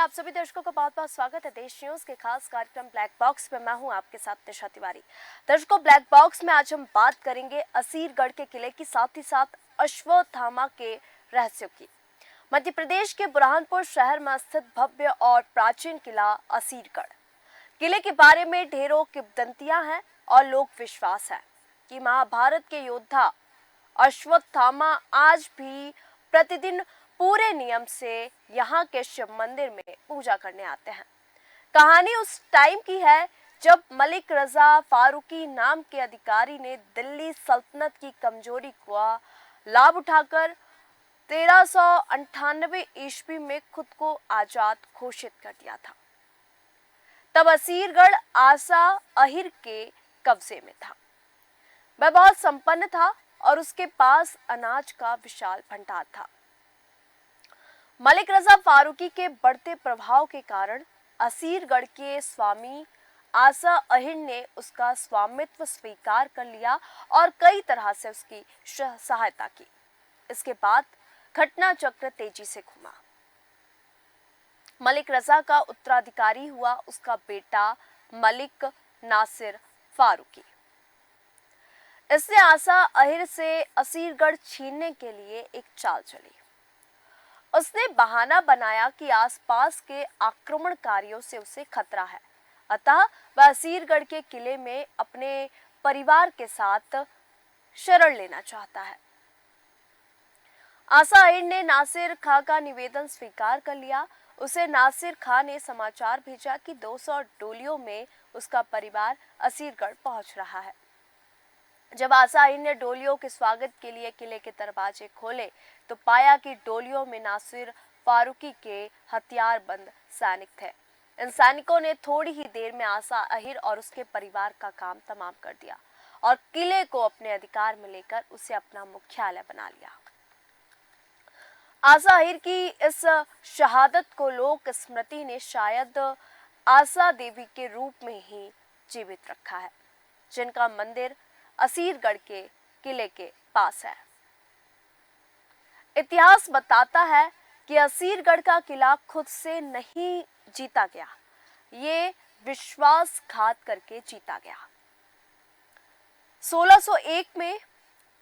आप सभी दर्शकों का बहुत बहुत स्वागत है देश न्यूज के खास कार्यक्रम ब्लैक बॉक्स में। मैं हूं आपके साथ निशा तिवारी। दर्शकों, ब्लैक बॉक्स में आज हम बात करेंगे असीरगढ़ के किले की, साथ ही साथ अश्वत्थामा के रहस्यों की। मध्य प्रदेश के बुरहानपुर शहर में स्थित भव्य और प्राचीन किला असीरगढ़ किले के बारे में ढेरों किंवदंतियां हैं और लोक विश्वास है कि महाभारत के योद्धा अश्वत्थामा आज भी प्रतिदिन पूरे नियम से यहाँ के शिव मंदिर में पूजा करने आते हैं। कहानी उस टाइम की है जब मलिक रजा फारूकी नाम के अधिकारी ने दिल्ली सल्तनत की कमजोरी का लाभ उठाकर 1398 ईस्वी में खुद को आजाद घोषित कर दिया था। तब असीरगढ़ आसा अहिर के कब्जे में था। वह बहुत संपन्न था और उसके पास अनाज का विशाल भंडार था। मलिक रजा फारूकी के बढ़ते प्रभाव के कारण असीरगढ़ के स्वामी आसा अहिर ने उसका स्वामित्व स्वीकार कर लिया और कई तरह से उसकी सहायता की। इसके बाद घटना चक्र तेजी से घूमा। मलिक रजा का उत्तराधिकारी हुआ उसका बेटा मलिक नासिर फारूकी। इसने आसा अहिर से असीरगढ़ छीनने के लिए एक चाल चली। उसने बहाना बनाया कि आसपास के आक्रमणकारियों से उसे खतरा है, अतः वह असीरगढ़ के किले में अपने परिवार के साथ शरण लेना चाहता है। आसा अहिर ने नासिर खां का निवेदन स्वीकार कर लिया। उसे नासिर खां ने समाचार भेजा कि 200 डोलियों में उसका परिवार असीरगढ़ पहुंच रहा है। जब आसा अहिर ने डोलियों के स्वागत के लिए किले के दरवाजे खोले तो पाया कि डोलियों में नासिर फारूकी के हथियारबंद सैनिक थे। इन सैनिकों ने थोड़ी ही देर में आसा अहिर और उसके परिवार का काम तमाम कर दिया और किले को अपने अधिकार में लेकर उसे अपना मुख्यालय बना लिया। आसा अहिर की इस शहादत को लोक स्मृति ने शायद आसा देवी के रूप में ही जीवित रखा है, जिनका मंदिर असीरगढ़ के किले के पास है। इतिहास बताता है कि असीरगढ़ का किला खुद से नहीं जीता गया, ये विश्वासघात करके जीता गया। 1601 में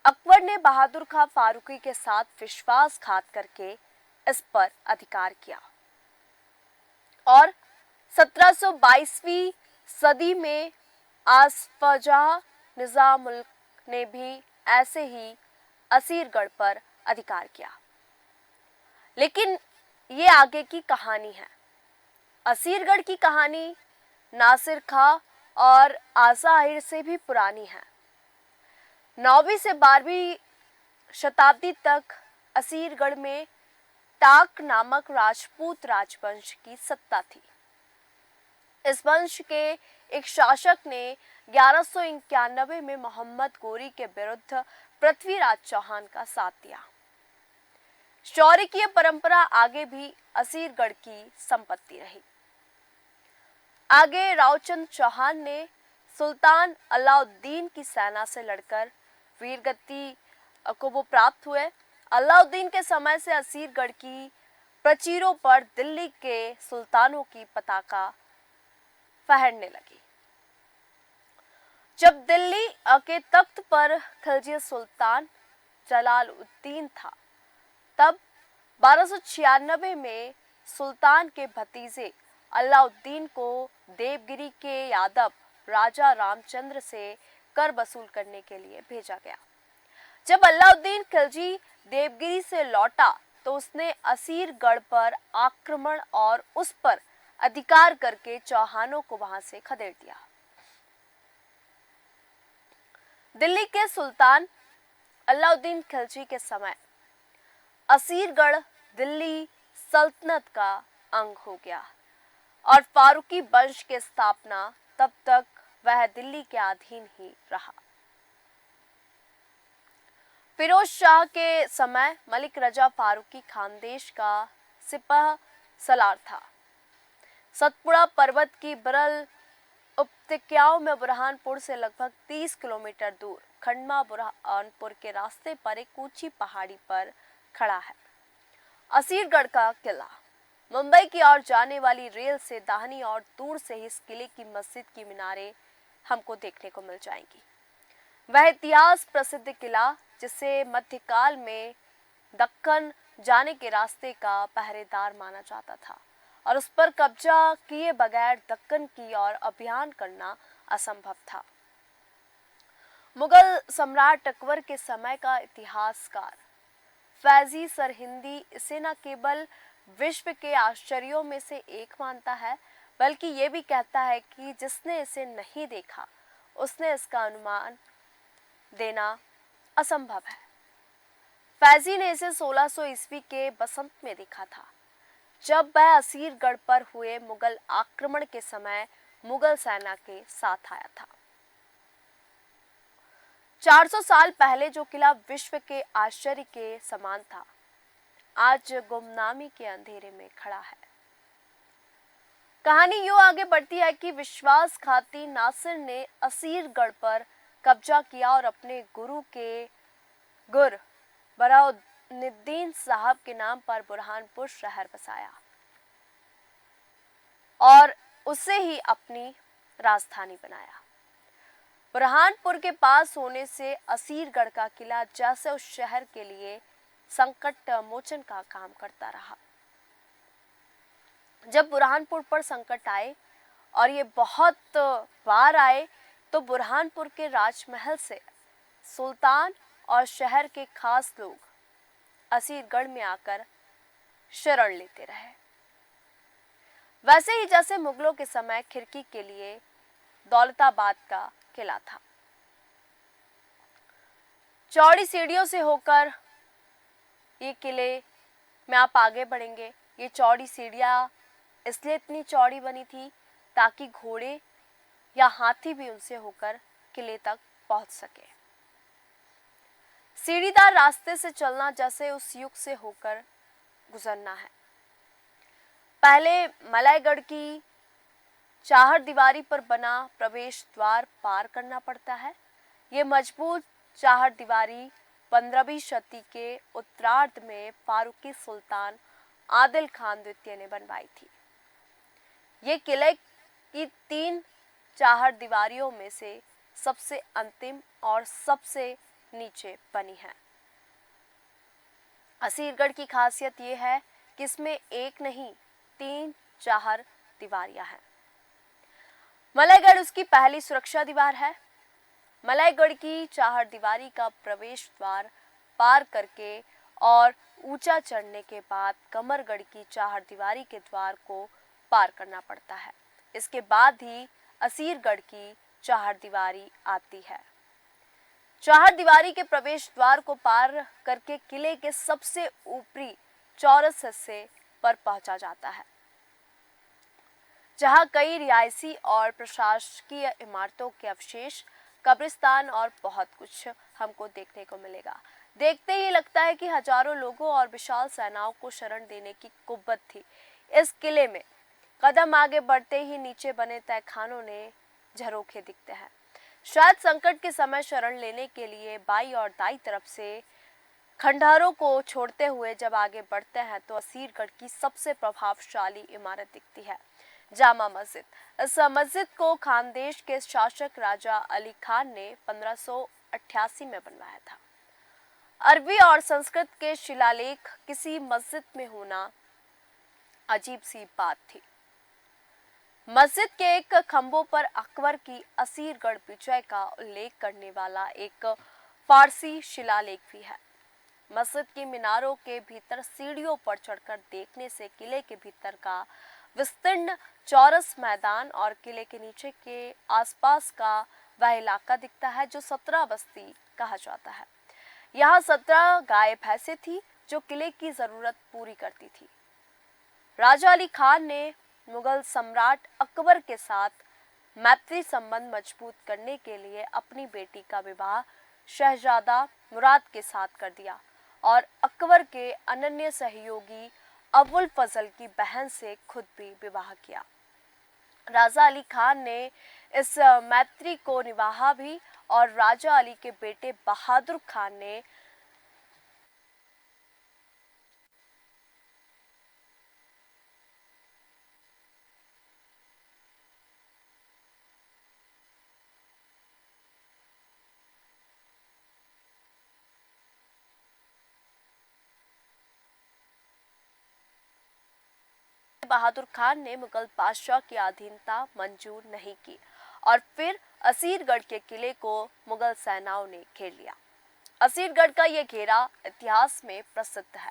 अकबर ने बहादुर खां फारूकी के साथ विश्वासघात करके इस पर अधिकार किया और 1722वीं सदी में आसफजाह निजामुल ने भी ऐसे ही असीरगढ़ पर अधिकार किया। लेकिन ये आगे की कहानी है। असीरगढ़ की कहानी नासिर खां और आसा अहिर से भी पुरानी है। 9वीं से 12वीं शताब्दी तक असीरगढ़ में टाक नामक राजपूत राजवंश की सत्ता थी। इस वंश के एक शासक ने 1191 में मोहम्मद गोरी के विरुद्ध पृथ्वीराज चौहान का साथ दिया। शौर्य की परंपरा आगे भी असीरगढ़ की संपत्ति रही। आगे रावचंद चौहान ने सुल्तान अलाउद्दीन की सेना से लड़कर वीरगति को वो प्राप्त हुए। अलाउद्दीन के समय से असीरगढ़ की प्राचीरों पर दिल्ली के सुल्तानों की पताका फहरने लगी। जब दिल्ली के तख्त पर खिलजी सुल्तान जलालुद्दीन था, तब 1296 में सुल्तान के भतीजे अलाउद्दीन को देवगिरी के यादव राजा रामचंद्र से कर वसूल करने के लिए भेजा गया। जब अलाउद्दीन खिलजी देवगिरी से लौटा तो उसने असीरगढ़ पर आक्रमण और उस पर अधिकार करके चौहानों को वहां से खदेड़ दिया। दिल्ली के सुल्तान अलाउद्दीन खिलजी के समय असीरगढ़ दिल्ली सल्तनत का अंग हो गया और फारूकी वंश की स्थापना तब तक वह दिल्ली के अधीन ही रहा। फिरोज शाह के समय मलिक रजा फारूकी खानदेश का सिपह सलार था। सतपुड़ा पर्वत की बरल उपत्यकाओं में बुरहानपुर से लगभग 30 किलोमीटर दूर खंडवा बुरहानपुर के रास्ते पर एक ऊंची पहाड़ी पर खड़ा है असीरगढ़ का किला। मुंबई की ओर जाने वाली रेल से दाहिनी और दूर से ही इस किले की मस्जिद की मीनारें हमको देखने को मिल जाएंगी। वह इतिहास प्रसिद्ध किला जिसे मध्यकाल में दक्कन जाने के रास्ते का पहरेदार माना जाता था और उस पर कब्जा किए बगैर दक्कन की ओर अभियान करना असंभव था। मुगल सम्राट अकबर के समय का इतिहासकार फैजी सरहिंदी इसे न केवल विश्व के आश्चर्यों में से एक मानता है, बल्कि ये भी कहता है कि जिसने इसे नहीं देखा उसने इसका अनुमान देना असंभव है। फैजी ने इसे 1600 ईस्वी के बसंत में देखा था, जब वह असीरगढ़ पर हुए मुगल आक्रमण के समय मुगल सेना के साथ आया था। 400 साल पहले जो किला विश्व के आश्चर्य के समान था, आज गुमनामी के अंधेरे में खड़ा है। कहानी यूं आगे बढ़ती है कि विश्वासघाती नासिर ने असीरगढ़ पर कब्जा किया और अपने गुरु के गुर बराउद्दीन साहब के नाम पर बुरहानपुर शहर बसाया और उसे ही अपनी राजधानी बनाया। बुरहानपुर के पास होने से असीरगढ़ का किला जैसे उस शहर के लिए संकट मोचन का काम करता रहा। जब बुरहानपुर पर संकट आए और ये बहुत बार आए, तो बुरहानपुर के राजमहल से सुल्तान और शहर के खास लोग असीरगढ़ में आकर शरण लेते रहे। वैसे ही जैसे मुगलों के समय खिड़की के लिए दौलताबाद का किला था। चौड़ी सीढ़ियों से होकर ये किले में आप आगे बढ़ेंगे। ये चौड़ी सीढ़ियां इसलिए इतनी चौड़ी बनी थी ताकि घोड़े या हाथी भी उनसे होकर किले तक पहुंच सके। सीढ़ीदार रास्ते से चलना जैसे उस युग से होकर गुजरना है। पहले मलाईगढ़ की चाहर दीवारी पर बना प्रवेश द्वार पार करना पड़ता है। ये मजबूत चाहर दीवारी 15वीं शती के उत्तरार्ध में फारूकी सुल्तान आदिल खान द्वितीय ने बनवाई थी। ये किले की 3 चाहर दीवारियों में से सबसे अंतिम और सबसे नीचे बनी है। असीरगढ़ की खासियत यह है कि इसमें एक नहीं 3 चाहर दीवारियां हैं। मलाईगढ़ उसकी पहली सुरक्षा दीवार है। मलाईगढ़ की चाहर दीवारी का प्रवेश द्वार पार करके और ऊंचा चढ़ने के बाद कमरगढ़ की चाहर दीवारी के द्वार को पार करना पड़ता है। इसके बाद ही असीरगढ़ की चाहर दीवारी आती है। चाहर दीवारी के प्रवेश द्वार को पार करके किले के सबसे ऊपरी चौरस हिस्से पर पहुंचा जाता है, जहां कई रिहायशी और प्रशासकीय इमारतों के अवशेष, कब्रिस्तान और बहुत कुछ हमको देखने को मिलेगा। देखते ही लगता है कि हजारों लोगों और विशाल सेनाओं को शरण देने की कुव्वत थी इस किले में। कदम आगे बढ़ते ही नीचे बने तहखानों ने झरोखे दिखते हैं। शायद संकट के समय शरण लेने के लिए बाई और दाई तरफ से खंडहरों को छोड़ते हुए जब आगे बढ़ते हैं तो असीरगढ़ की सबसे प्रभावशाली इमारत दिखती है, जामा मस्जिद। इस मस्जिद को खानदेश के शासक राजा अली खान ने 1588 में बनवाया था। अरबी और संस्कृत के शिलालेख किसी मस्जिद में होना अजीब सी बात थी। मस्जिद के एक खंभों पर अकबर की असीरगढ़ विजय का उल्लेख करने वाला एक फारसी शिलालेख भी है। मस्जिद की मीनारों के भीतर सीढ़ियों पर चढ़कर देखने से किले के भीतर का विस्तीर्ण चौरस मैदान और किले के नीचे के आसपास का वह इलाका दिखता है जो 17 बस्ती कहा जाता है। यहाँ 17 गाय भैंसें थी जो किले की जरूरत पूरी करती थी। राजा अली खान ने मुगल सम्राट अकबर के साथ मैत्री संबंध मजबूत करने के लिए अपनी बेटी का विवाह शहजादा मुराद के साथ कर दिया और अकबर के अनन्य सहयोगी अबुल फजल की बहन से खुद भी विवाह किया। राजा अली खान ने इस मैत्री को निभाया भी और राजा अली के बेटे बहादुर खान ने बहादुर खान ने मुगल बादशाह की अधीनता मंजूर नहीं की और फिर असीरगढ़ के किले को मुगल सेनाओं ने घेर लिया। असीरगढ़ का यह घेरा इतिहास में प्रसिद्ध है।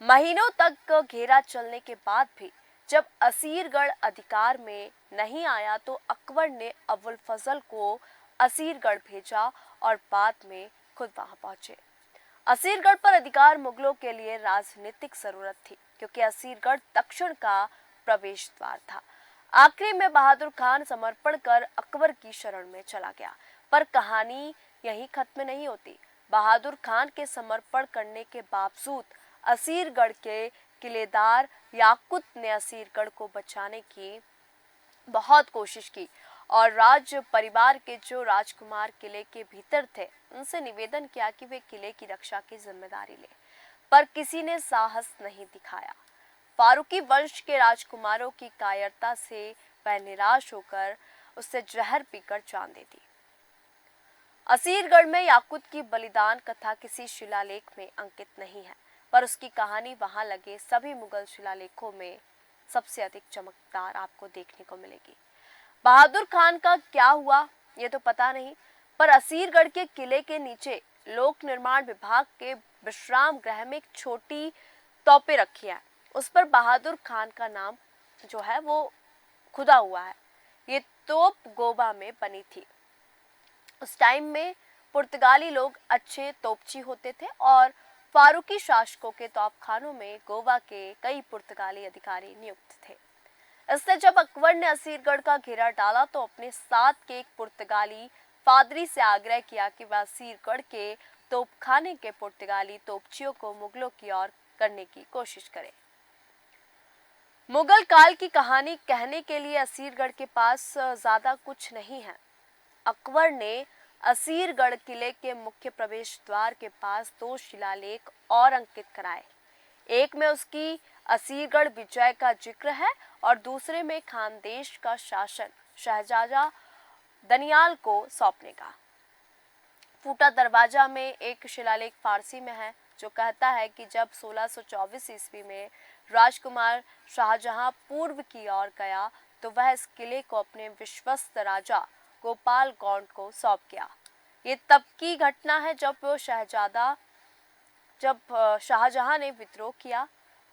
महीनों तक घेरा चलने के बाद भी जब असीरगढ़ अधिकार में नहीं आया तो अकबर ने अबुल फजल को असीरगढ़ भेजा और बाद में खुद वहां पहुंचे। असीरगढ़ पर अधिकार मुगलों के लिए राजनीतिक जरूरत थी क्योंकि असीरगढ़ दक्षिण का प्रवेश द्वार था। आखिरी में बहादुर खान समर्पण कर अकबर की शरण में चला गया, पर कहानी यहीं खत्म नहीं होती। बहादुर खान के समर्पण करने के बावजूद असीरगढ़ के किलेदार याकुत ने असीरगढ़ को बचाने की बहुत कोशिश की और राज परिवार के जो राजकुमार किले के भीतर थे उनसे निवेदन किया कि वे किले की रक्षा की जिम्मेदारी लें, पर किसी ने साहस नहीं दिखाया। फारूकी वंश के राजकुमारों की कायरता से वह निराश होकर उससे जहर पीकर जान दे दी। असीरगढ़ में याकुत की बलिदान कथा किसी शिलालेख में अंकित नहीं है, पर उसकी कहानी वहां लगे सभी मुगल शिलालेखों में सबसे अधिक चमकदार आपको देखने को मिलेगी। बहादुर खान का क्या हुआ ये तो पता नहीं, पर असीरगढ़ के किले के नीचे लोक निर्माण विभाग के विश्राम गृह में एक छोटी तोपें रखी है। उस पर बहादुर खान का नाम जो है वो खुदा हुआ है। ये तोप गोवा में बनी थी। उस टाइम में पुर्तगाली लोग अच्छे तोपची होते थे और फारूकी शासकों के तोपखानों में गोवा के कई पुर्तगाली अधिकारी नियुक्त थे। इससे जब अकबर ने असीरगढ़ का घेरा डाला तो अपने साथ के एक पुर्तगाली पादरी से आग्रह किया कि वह असीरगढ़ के तोपखाने के पुर्तगाली तोपचियों को मुगलों की ओर करने की कोशिश करे। मुगल काल की कहानी कहने के लिए असीरगढ़ के पास ज्यादा कुछ नहीं है। अकबर ने असीरगढ़ किले के मुख्य प्रवेश द्वार के पास 2 शिलालेख और अंकित कराए। एक में उसकी असीरगढ़ विजय का जिक्र है और दूसरे में खानदेश का शासन शहजादा दनियाल को सौंपने का। फूटा दरवाजा में एक शिलालेख फारसी में है जो कहता है कि जब 1624 ईस्वी में राजकुमार शाहजहां पूर्व की ओर गया तो वह इस किले को अपने विश्वस्त राजा गोपाल गौंड को सौंप गया। ये तब की घटना है जब शाहजहां ने विद्रोह किया।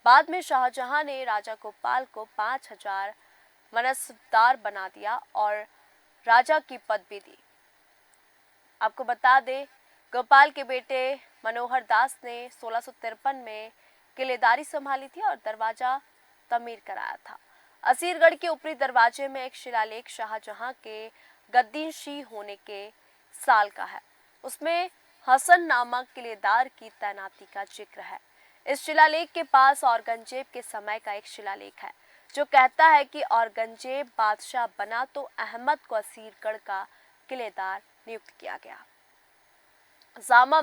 बाद में शाहजहां ने राजा गोपाल को 5000 मनसबदार बना दिया और राजा की पदवी दी। आपको बता दें, गोपाल के बेटे मनोहर दास ने 1653 में किलेदारी संभाली थी और दरवाजा तमीर कराया था। असीरगढ़ के ऊपरी दरवाजे में एक शिलालेख शाहजहां के गद्दीशी होने के साल का है। उसमें हसन नामक किलेदार की तैनाती का जिक्र है। इस शिलालेख के पास औरंगजेब के समय का एक शिलालेख है जो कहता है कि औरंगजेब बादशाह बना तो अहमद को असीरगढ़ का किलेदार नियुक्त किया गया। जामा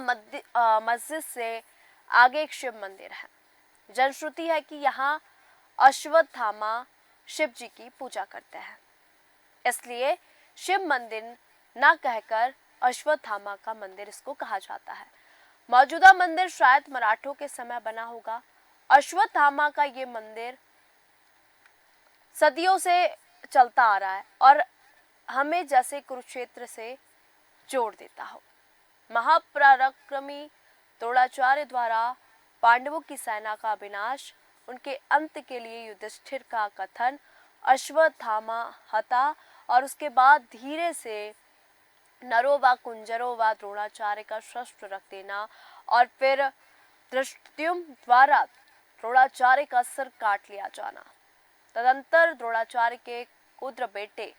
मस्जिद से आगे एक शिव मंदिर है। जनश्रुति है कि यहाँ अश्वत्थामा शिव जी की पूजा करते हैं, इसलिए शिव मंदिर न कहकर अश्वत्थामा का मंदिर इसको कहा जाता है। मौजूदा मंदिर शायद मराठों के समय बना होगा। अश्वत्थामा का ये मंदिर सदियों से चलता आ रहा है और हमें जैसे कुरुक्षेत्र से जोड़ देता हो। महापराक्रमी द्रोणाचार्य द्वारा पांडवों की सेना का विनाश, उनके अंत के लिए युधिष्ठिर का कथन अश्वत्थामा हता और उसके बाद धीरे से नरो व कुंजरो व द्रोणाचार्य का शस्त्र रख देना और फिर धृष्टद्युम्न द्वारा द्रोणाचार्य का सिर काट लिया जाना। तदंतर द्रोणाचार्य के पुत्र बेटे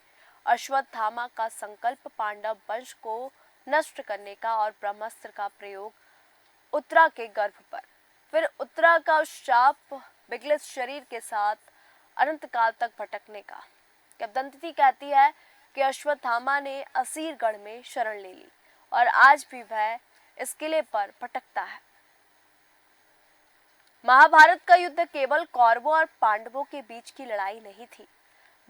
अश्वत्थामा का संकल्प पांडव वंश को नष्ट करने का और ब्रह्मास्त्र का प्रयोग उत्तरा के गर्भ पर, फिर उत्तरा का शाप विगलित शरीर के साथ अनंत काल तक भटकने का। किंवदंती कहती है कि अश्वत्थामा ने असीरगढ़ में शरण ले ली और आज भी वह इस किले पर भटकता है। महाभारत का युद्ध केवल कौरवों और पांडवों के बीच की लड़ाई नहीं थी,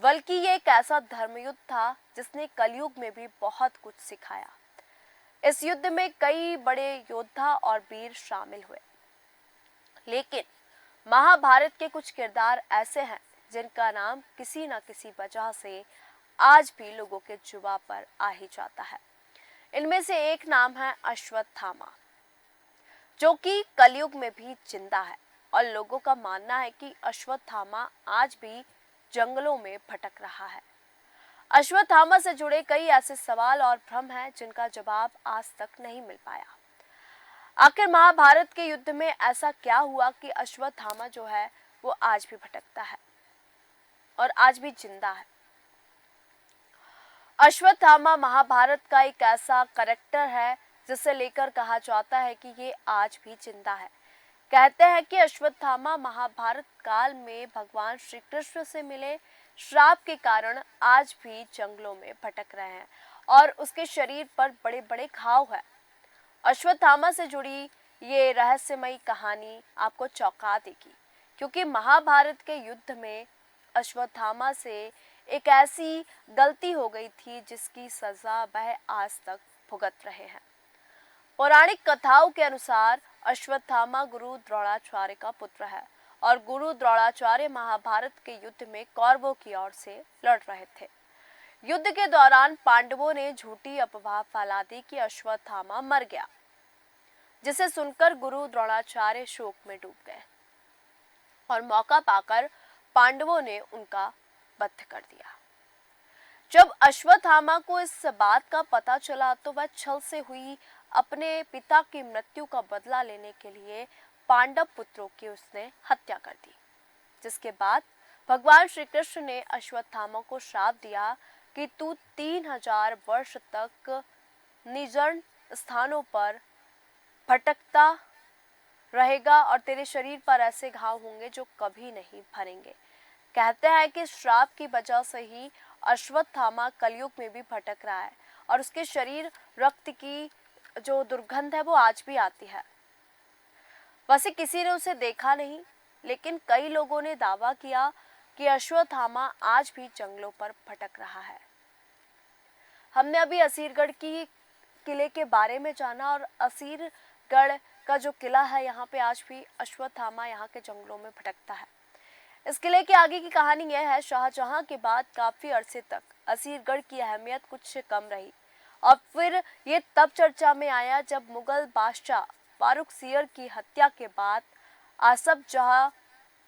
बल्कि ये एक ऐसा धर्मयुद्ध था जिसने कलयुग में भी बहुत कुछ सिखाया। इस युद्ध में कई बड़े योद्धा और वीर शामिल हुए, लेकिन महाभारत के कुछ किरदार ऐसे हैं जिनका नाम किसी न किसी वजह से आज भी लोगों के जुबान पर आ ही जाता है। इनमें से एक नाम है अश्वत्थामा, जो कि कलयुग में भी जिंदा है और लोगों का मानना है कि अश्वत्थामा आज भी जंगलों में भटक रहा है। अश्वत्थामा से जुड़े कई ऐसे सवाल और भ्रम हैं जिनका जवाब आज तक नहीं मिल पाया। आखिर महाभारत के युद्ध में ऐसा क्या हुआ कि अश्वत्थामा जो है वो आज भी भटकता है और आज भी जिंदा है। अश्वत्थामा महाभारत का एक ऐसा कैरेक्टर है जिसे लेकर कहा जाता है कि ये आज भी जिंदा है। कहते हैं कि अश्वत्थामा महाभारत काल में भगवान श्री कृष्ण से मिले श्राप के कारण आज भी जंगलों में भटक रहे हैं और उसके शरीर पर बड़े बड़े घाव है। अश्वत्थामा से जुड़ी ये रहस्यमयी कहानी आपको चौंका देगी, क्योंकि महाभारत के युद्ध में अश्वत्थामा से एक ऐसी गलती हो गई थी जिसकी सजा वह आज तक भुगत रहे हैं। पौराणिक कथाओं के अनुसार अश्वत्थामा गुरु द्रोणाचार्य का पुत्र है और गुरु द्रोणाचार्य महाभारत के युद्ध में कौरवों की ओर से लड़ रहे थे। युद्ध के दौरान पांडवों ने झूठी अफवाह फैला दी कि अश्वत्थामा मर गया, जिसे सुनकर गुरु द्रोणाचार्य शोक में डूब गए और मौका पाकर पांडवों ने उनका वध कर दिया। जब अश्वत्थामा को इस बात का पता चला तो वह छल से हुई अपने पिता की मृत्यु का बदला लेने के लिए पांडव पुत्रों की उसने हत्या कर दी, जिसके बाद भगवान श्री कृष्ण ने अश्वत्थामा को श्राप दिया कि तू 3000 वर्ष तक निर्जन स्थानों पर भटकता रहेगा और तेरे शरीर पर ऐसे घाव होंगे जो कभी नहीं भरेंगे। कहते हैं कि श्राप की वजह से ही अश्वत्थामा कलयुग में भी भटक रहा है और उसके शरीर रक्त की जो दुर्गंध है वो आज भी आती है। वैसे किसी ने उसे देखा नहीं, लेकिन कई लोगों ने दावा किया कि अश्वत्थामा आज भी जंगलों पर भटक रहा है। हमने अभी असीरगढ़ की किले के बारे में जाना और असीरगढ़ का जो किला है यहाँ पे आज भी अश्वत्थामा यहाँ के जंगलों में भटकता है। इस किले के आगे की कहानी यह है, शाहजहां के बाद काफी अरसे तक असीरगढ़ की अहमियत कुछ कम रही और फिर ये तब चर्चा में आया जब मुगल बादशाह फारूक सियर की हत्या के बाद आसफ जहां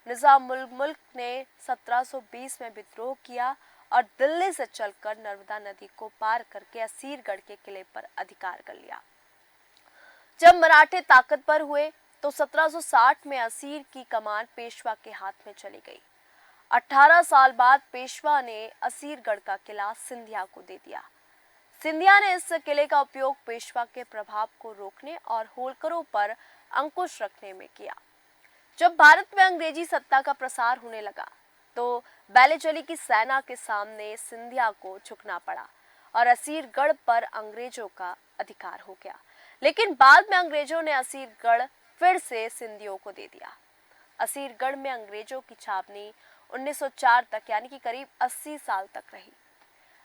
निजामुल मुल्क ने 1720 में विद्रोह किया और दिल्ली से चलकर नर्मदा नदी को पार करके असीरगढ़ के किले पर अधिकार कर लिया। जब मराठे ताकतवर हुए तो 1760 में असीर की कमान पेशवा के हाथ में चली गई। 18 साल बाद पेशवा ने असीरगढ़ का किला सिंधिया को दे दिया। सिंधिया ने इस किले का उपयोग पेशवा के प्रभाव को रोकने और होलकरों पर अंकुश रखने में किया। जब भारत में अंग्रेजी सत्ता का प्रसार होने लगा तो बेलेचली की सेना के सामने सिंधिया को झुकना पड़ा और असीरगढ़ पर अंग्रेजों का अधिकार हो गया। लेकिन बाद में अंग्रेजों ने असीरगढ़ फिर से सिंधियों को दे दिया। असीरगढ़ में अंग्रेजों की छावनी 1904 तक यानी कि करीब 80 साल तक रही।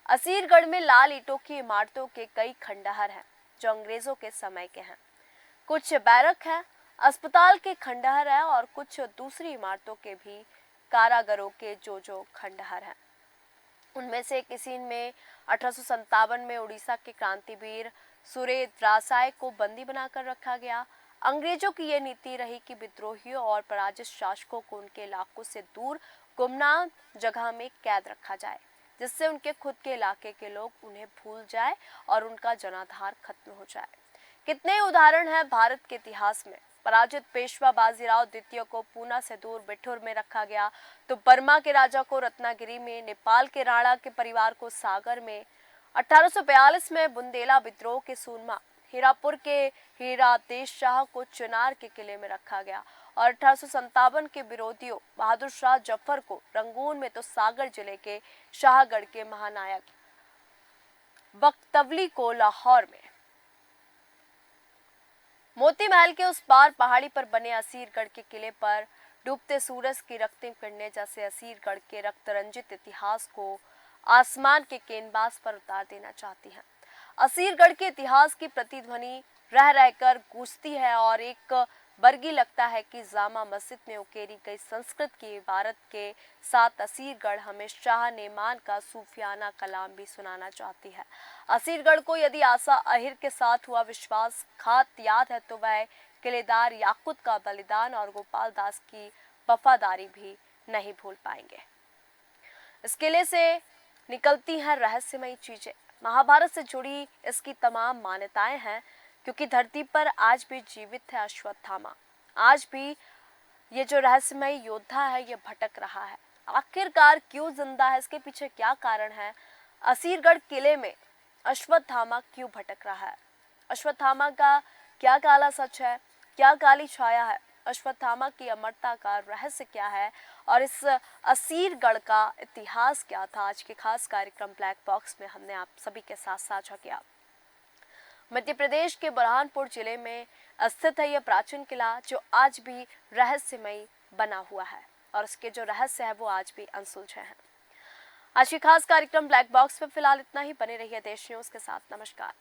असीरगढ़ में लाल ईंटों की इमारतों के कई खंडहर हैं जो अंग्रेजों के समय के हैं। कुछ बैरक हैं, अस्पताल के खंडहर हैं और कुछ दूसरी इमारतों के भी कारागारों के जो खंडहर हैं। उनमें से किसी में 1857 में उड़ीसा के क्रांतिवीर सुरेद्रासाय को बंदी बनाकर रखा गया। अंग्रेजों की यह नीति रही कि विद्रोहियों और पराजित शासकों को उनके इलाकों से दूर गुमनाम जगह में कैद रखा जाए, जिससे उनके खुद के इलाके के लोग उन्हें भूल जाए और उनका जनाधार खत्म हो जाए। कितने उदाहरण हैं भारत के इतिहास में। पराजित पेशवा बाजीराव द्वितीय को पूना से दूर बिठूर में रखा गया, तो बर्मा के राजा को रत्नागिरी में, नेपाल के राणा के परिवार को सागर में, 1842 में बुंदेला विद्रोह के सूरमा हीरापुर के हीरादेश शाह को चुनार के किले में रखा गया और 1857 के विरोधियों बहादुर शाह जफर को रंगून में, तो सागर जिले के शाहगढ़ के महानायक बख्तवली को लाहौर में। मोती महल के उस पार पहाड़ी पर बने असीरगढ़ के किले पर डूबते सूरज की रक्तिम किरणें जैसे असीरगढ़ के रक्त रंजित इतिहास को आसमान के कैनवास पर उतार देना चाहती हैं। असीरगढ़ के इतिहास की प्रतिध्वनि रह रहकर गूंजती है और एक बरगी लगता है कि जामा मस्जिद में उकेरी गई संस्कृत की इबारत के साथ असीरगढ़ हमें शाह नेमान का सूफियाना कलाम भी सुनाना चाहती है। असीरगढ़ को यदि आसा अहिर के साथ हुआ विश्वासघात याद है तो वह किलेदार याकूत का बलिदान और गोपाल दास की वफादारी भी नहीं भूल पाएंगे। इस किले से निकलती हैं रहस्यमयी चीजें। महाभारत से जुड़ी इसकी तमाम मान्यताएं हैं, क्योंकि धरती पर आज भी जीवित है अश्वत्थामा। आज भी ये जो रहस्यमय योद्धा है ये भटक रहा है। आखिरकार क्यों जिंदा है, इसके पीछे क्या कारण है? असीरगढ़ किले में अश्वत्थामा क्यों भटक रहा है? अश्वत्थामा का क्या काला सच है, क्या काली छाया है? अश्वत्थामा की अमरता का रहस्य क्या है और इस असीरगढ़ का इतिहास क्या था? आज के खास कार्यक्रम ब्लैक बॉक्स में हमने आप सभी के साथ साझा किया। मध्य प्रदेश के बुरहानपुर जिले में स्थित है यह प्राचीन किला, जो आज भी रहस्यमयी बना हुआ है और उसके जो रहस्य है वो आज भी अनसुलझे हैं। आज की खास कार्यक्रम ब्लैक बॉक्स में फिलहाल इतना ही। बने रहिए देश न्यूज के साथ। नमस्कार।